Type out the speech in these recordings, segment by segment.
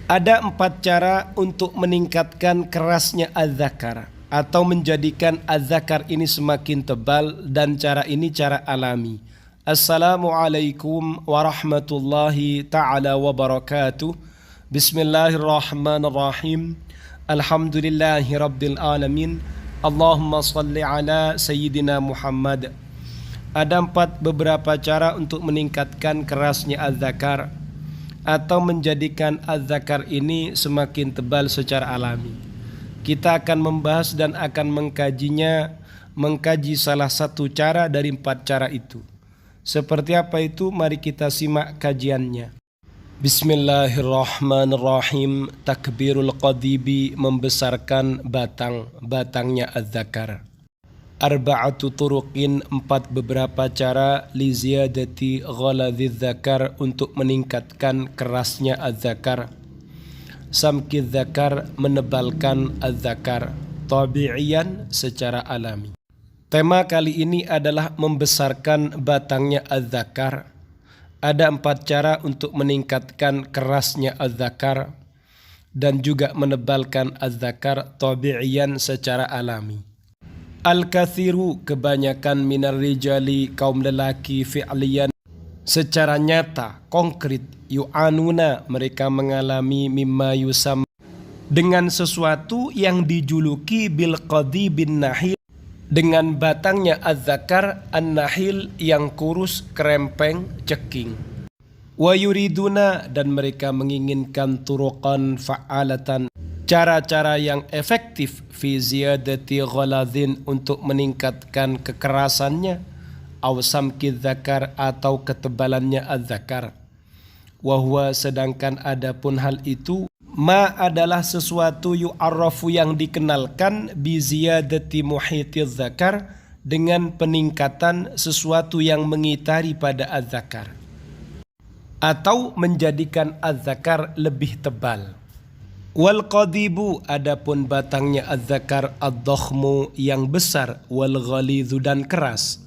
Ada 4 cara untuk meningkatkan kerasnya az-zakar atau menjadikan az-zakar ini semakin tebal, dan cara ini cara alami. Assalamualaikum warahmatullahi ta'ala wabarakatuh. Bismillahirrahmanirrahim. Alhamdulillahi rabbil alamin. Allahumma salli ala sayyidina Muhammad. Ada beberapa cara untuk meningkatkan kerasnya az-zakar atau menjadikan az-zakar ini semakin tebal secara alami. Kita akan membahas dan akan mengkaji salah satu cara dari 4 cara itu. Seperti apa itu? Mari kita simak kajiannya. Bismillahirrahmanirrahim. Takbirul qadibi, membesarkan batangnya az-zakar. Arba'atu turuqin, 4 beberapa cara li ziyadati ghaladhiz zakar, untuk meningkatkan kerasnya az-zakar. Samkiz zakar, menebalkan az-zakar. Tabi'iyan, secara alami. Tema kali ini adalah membesarkan batangnya az-zakar. Ada 4 cara untuk meningkatkan kerasnya az-zakar dan juga menebalkan az-zakar tabi'iyan, secara alami. Al-kathiru, kebanyakan minar rijali, kaum lelaki, fi'liyan, secara nyata, konkret, yu'anuna, mereka mengalami mimma yusam, dengan sesuatu yang dijuluki bil qadi bin nahil, dengan batangnya az-zakar an-nahil, yang kurus, kerempeng, ceking. Wa yuriduna, dan mereka menginginkan turuqan fa'alatan, cara-cara yang efektif, fi ziyadati ghaladhin, untuk meningkatkan kekerasannya, aw samkiz zakar, atau ketebalannya az-zakar. Wahwa, sedangkan adapun hal itu, ma adalah sesuatu yu'arrafu, yang dikenalkan, bi ziyadati muhitiz zakar, dengan peningkatan sesuatu yang mengitari pada az-zakar, atau menjadikan az-zakar lebih tebal. Wal qadibu, adapun batangnya az-zakar, ad-dakhmu, yang besar, wal ghalidhu, dan keras.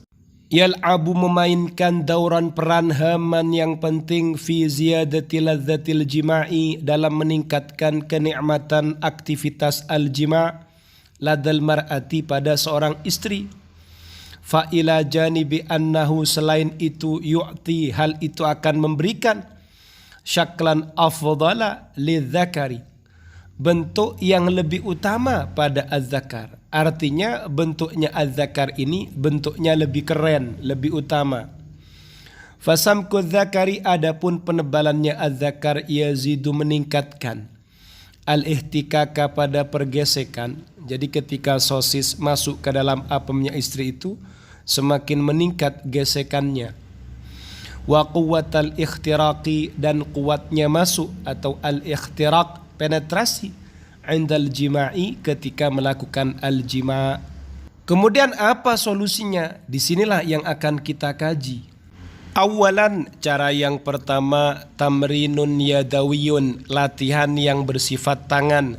Yal'abu, memainkan, dauran, peran, haman, yang penting, fi ziyadati ladzatil jima'i, dalam meningkatkan kenikmatan aktivitas al-jima' ladal mar'ati, pada seorang istri. Fa ila janibi annahu, selain itu, yu'ti, hal itu akan memberikan, syaklan afdala lidzakari, bentuk yang lebih utama pada az-zakar. Artinya bentuknya az-zakar ini bentuknya lebih keren, lebih utama. Fasamku zakari, adapun penebalannya az-zakar, yazidu, meningkatkan, al-ihtikaka, pada pergesekan. Jadi ketika sosis masuk ke dalam apemnya istri itu, semakin meningkat gesekannya. Wa quwwatal ikhtiraqi, dan kuatnya masuk atau al-ikhtiraq, penetrasi, indal jima'i, ketika melakukan al-jima'. Kemudian apa solusinya? Disinilah yang akan kita kaji. Awalan, cara yang pertama, tamrinun yadawiyun, latihan yang bersifat tangan.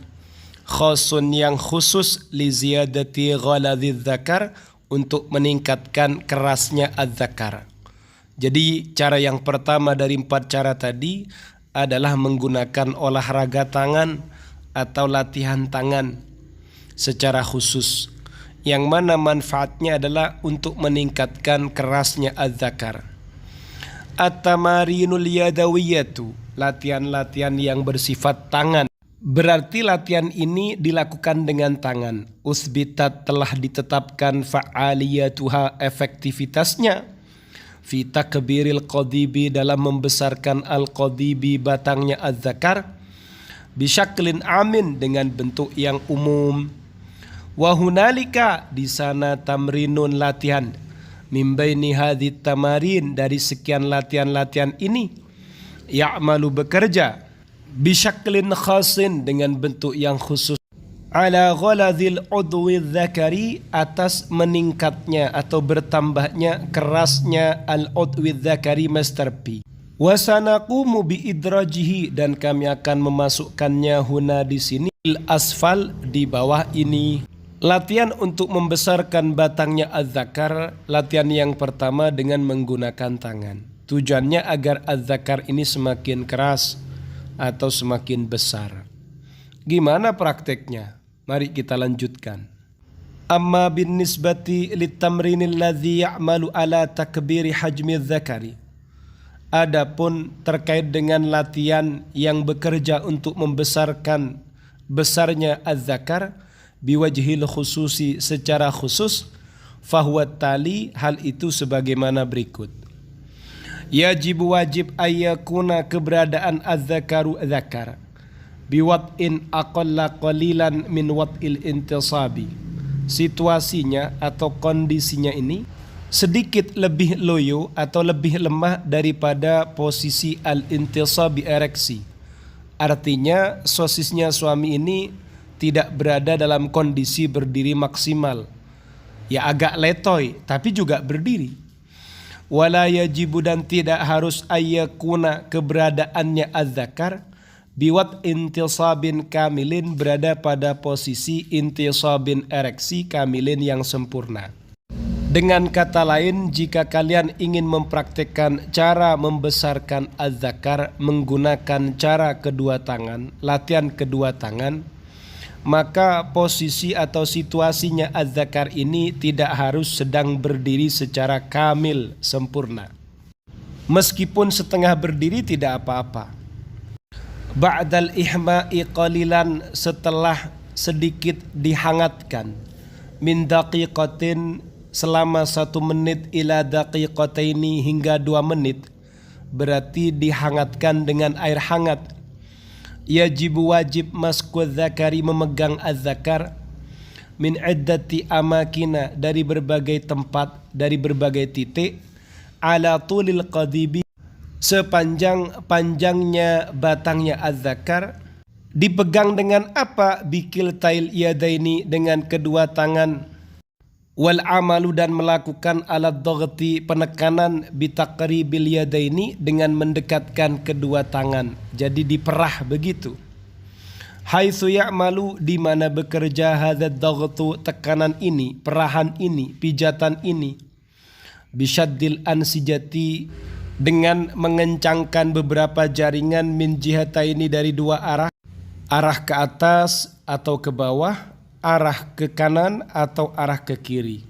Khosun, yang khusus, li ziyadati ghaladhiz zakar, untuk meningkatkan kerasnya az-zakar. Jadi cara yang pertama dari 4 cara tadi adalah menggunakan olahraga tangan atau latihan tangan secara khusus, yang mana manfaatnya adalah untuk meningkatkan kerasnya az-zakar. At-tamarinul yadawiyatu, latihan-latihan yang bersifat tangan. Berarti latihan ini dilakukan dengan tangan. Usbitat, telah ditetapkan, fa'aliyatuha, efektivitasnya, fi takbiril qadibi, dalam membesarkan al-qadibi, batangnya az-zakar, bisyaklin amin, dengan bentuk yang umum. Wa hunalika, di sana, tamrinun, latihan, min baini hadhit tamarin, dari sekian latihan-latihan ini, ya'malu, bekerja, bisyaklin khasin, dengan bentuk yang khusus, ala ghaladhil udwi dzakari, atas meningkatnya atau bertambahnya kerasnya al-udwi dzakari, Master P. Wa sanaqumu bi idrajihi, dan kami akan memasukkannya huna, di sini, asfal, di bawah ini. Latihan untuk membesarkan batangnya az-zakar, latihan yang pertama dengan menggunakan tangan. Tujuannya agar az-zakar ini semakin keras, atau semakin besar. Gimana prakteknya? Mari kita lanjutkan. Amma bin nisbati litamrinil ladzi ya'malu ala takbiri hajmi dzakari. Adapun terkait dengan latihan yang bekerja untuk membesarkan besarnya az-zakar biwajhil khususi secara khusus, fahuwa tali, hal itu sebagaimana berikut. Yajib wajib ayyakuna keberadaan az-zakaru zakar biwat'in aqalla qalilan min wat'il intisabi. Situasinya atau kondisinya ini sedikit lebih loyo atau lebih lemah daripada posisi al-intisabi ereksi. Artinya sosisnya suami ini tidak berada dalam kondisi berdiri maksimal. Ya agak letoy tapi juga berdiri. Wala yajibu, dan tidak harus ayyakuna keberadaannya az-zakar biwat intisabin kamilin, berada pada posisi intisabin ereksi kamilin yang sempurna. Dengan kata lain, jika kalian ingin mempraktekkan cara membesarkan az-zakar menggunakan cara kedua tangan, latihan kedua tangan, maka posisi atau situasinya az-zakar ini tidak harus sedang berdiri secara kamil, sempurna. Meskipun setengah berdiri tidak apa-apa. Ba'dal ihma'i qalilan, setelah sedikit dihangatkan, min daqiqatin, selama 1 menit, ila daqiqataini, hingga 2 menit, berarti dihangatkan dengan air hangat. Yajibu wajib masku zakari, memegang az-zakar, min iddati amakina, dari berbagai tempat, dari berbagai titik, ala tulil qadibi, sepanjang-panjangnya batangnya az-zakar. Dipegang dengan apa? Bikil tail yadaini, dengan kedua tangan. Wal amalu, dan melakukan alat dhaghti, penekanan, bitaqribil yadaini, dengan mendekatkan kedua tangan. Jadi diperah begitu. Haitsu ya'malu, di mana bekerja, hadzal dhaghtu, tekanan ini, perahan ini, pijatan ini, bisyaddil ansijati, dengan mengencangkan beberapa jaringan, min jihataini, dari 2 arah, arah ke atas atau ke bawah, arah ke kanan atau arah ke kiri.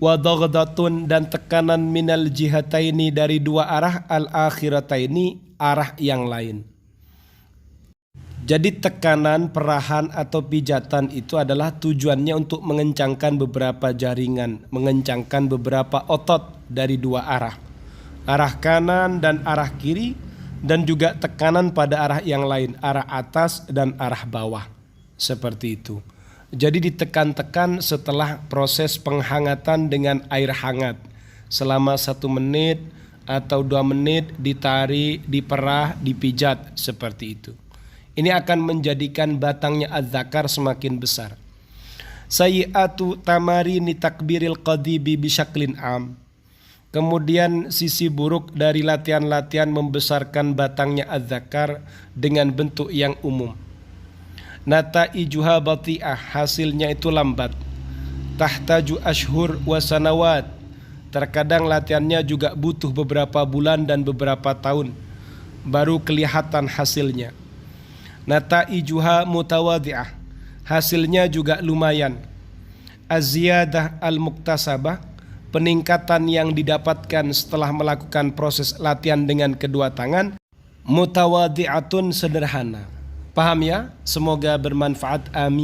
Wa dhaghdatun, dan tekanan minal jihataini, dari 2 arah, al akhirataini, arah yang lain. Jadi tekanan, perahan atau pijatan itu adalah tujuannya untuk mengencangkan beberapa jaringan, mengencangkan beberapa otot dari 2 arah. Arah kanan dan arah kiri, dan juga tekanan pada arah yang lain, arah atas dan arah bawah. Seperti itu. Jadi ditekan-tekan setelah proses penghangatan dengan air hangat selama 1 menit atau 2 menit, ditarik, diperah, dipijat, seperti itu. Ini akan menjadikan batangnya az-zakar semakin besar. Sayyi'atu tamarini takbiril qadibi bisyaklin am. Kemudian sisi buruk dari latihan-latihan membesarkan batangnya az-zakar dengan bentuk yang umum. Nataijuha bati'ah, hasilnya itu lambat. Tahtaju ashhur wa sanawat, terkadang latihannya juga butuh beberapa bulan dan beberapa tahun baru kelihatan hasilnya. Nataijuha mutawadi'ah, hasilnya juga lumayan. Az-ziyadah al-muktasabah, peningkatan yang didapatkan setelah melakukan proses latihan dengan kedua tangan, mutawadi'atun, sederhana. Paham ya? Semoga bermanfaat. Amin.